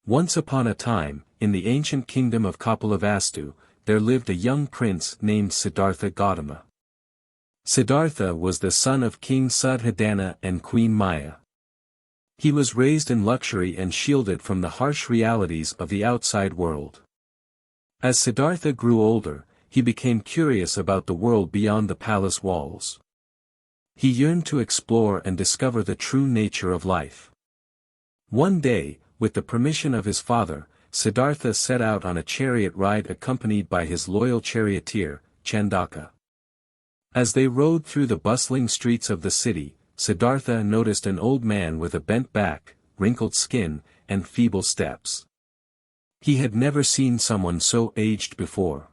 Once upon a time, in the ancient kingdom of Kapilavastu, there lived a young prince named Siddhartha Gautama. Siddhartha was the son of King Siddhartha and Queen Maya. He was raised in luxury and shielded from the harsh realities of the outside world. As Siddhartha grew older, he became curious about the world beyond the palace walls. He yearned to explore and discover the true nature of life. One day, with the permission of his father, Siddhartha set out on a chariot ride accompanied by his loyal charioteer, Chandaka. As they rode through the bustling streets of the city, Siddhartha noticed an old man with a bent back, wrinkled skin, and feeble steps. He had never seen someone so aged before.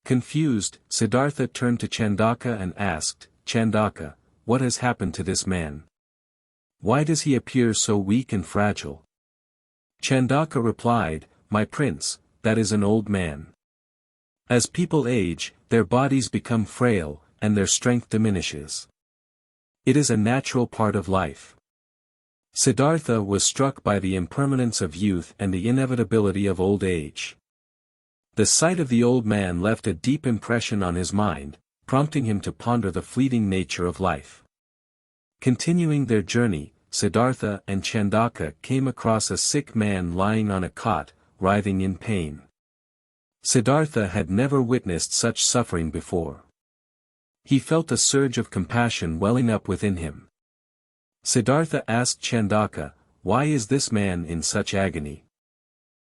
Confused, Siddhartha turned to Chandaka and asked, "Chandaka, what has happened to this man? Why does he appear so weak and fragile?" Chandaka replied, "My prince, that is an old man. As people age, their bodies become frail, and their strength diminishes. It is a natural part of life." Siddhartha was struck by the impermanence of youth and the inevitability of old age. The sight of the old man left a deep impression on his mind, prompting him to ponder the fleeting nature of life. Continuing their journey, Siddhartha and Chandaka came across a sick man lying on a cot, writhing in pain. Siddhartha had never witnessed such suffering before. He felt a surge of compassion welling up within him. Siddhartha asked Chandaka, "Why is this man in such agony?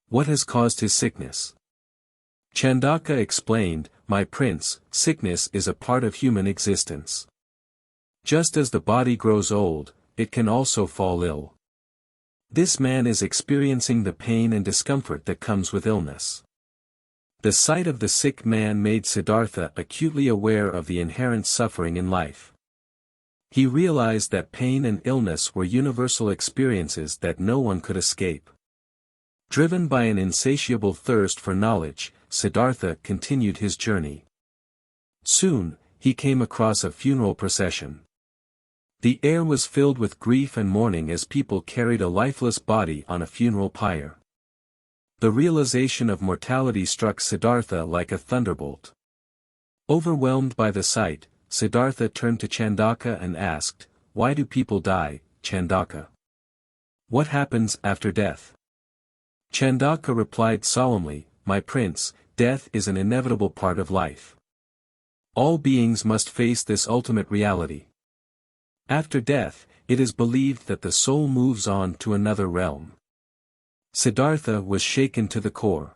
What has caused his sickness?" Chandaka explained, "My prince, sickness is a part of human existence. Just as the body grows old, it can also fall ill. This man is experiencing the pain and discomfort that comes with illness." The sight of the sick man made Siddhartha acutely aware of the inherent suffering in life. He realized that pain and illness were universal experiences that no one could escape. Driven by an insatiable thirst for knowledge, Siddhartha continued his journey. Soon, he came across a funeral procession. The air was filled with grief and mourning as people carried a lifeless body on a funeral pyre. The realization of mortality struck Siddhartha like a thunderbolt. Overwhelmed by the sight, Siddhartha turned to Chandaka and asked, "Why do people die, Chandaka? What happens after death?" Chandaka replied solemnly, "My prince, death is an inevitable part of life. All beings must face this ultimate reality. After death, it is believed that the soul moves on to another realm." Siddhartha was shaken to the core.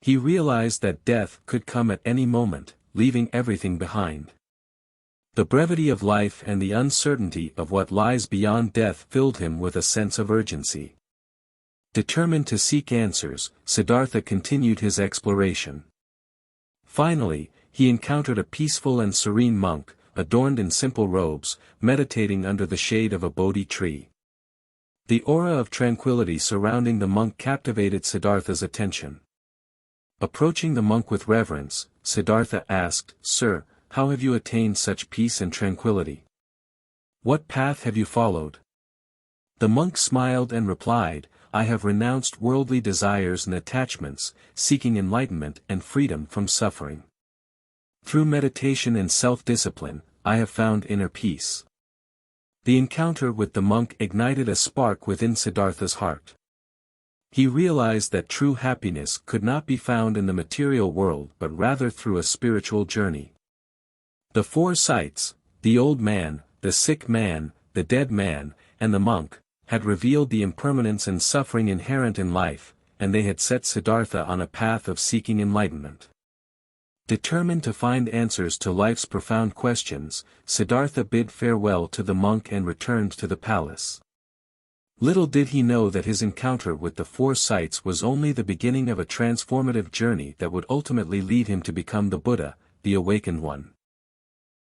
He realized that death could come at any moment, leaving everything behind. The brevity of life and the uncertainty of what lies beyond death filled him with a sense of urgency. Determined to seek answers, Siddhartha continued his exploration. Finally, he encountered a peaceful and serene monk, adorned in simple robes, meditating under the shade of a Bodhi tree. The aura of tranquility surrounding the monk captivated Siddhartha's attention. Approaching the monk with reverence, Siddhartha asked, "Sir, how have you attained such peace and tranquility? What path have you followed?" The monk smiled and replied, "I have renounced worldly desires and attachments, seeking enlightenment and freedom from suffering. Through meditation and self-discipline, I have found inner peace." The encounter with the monk ignited a spark within Siddhartha's heart. He realized that true happiness could not be found in the material world but rather through a spiritual journey. The four sights, the old man, the sick man, the dead man, and the monk, had revealed the impermanence and suffering inherent in life, and they had set Siddhartha on a path of seeking enlightenment. Determined to find answers to life's profound questions, Siddhartha bid farewell to the monk and returned to the palace. Little did he know that his encounter with the four sights was only the beginning of a transformative journey that would ultimately lead him to become the Buddha, the awakened one.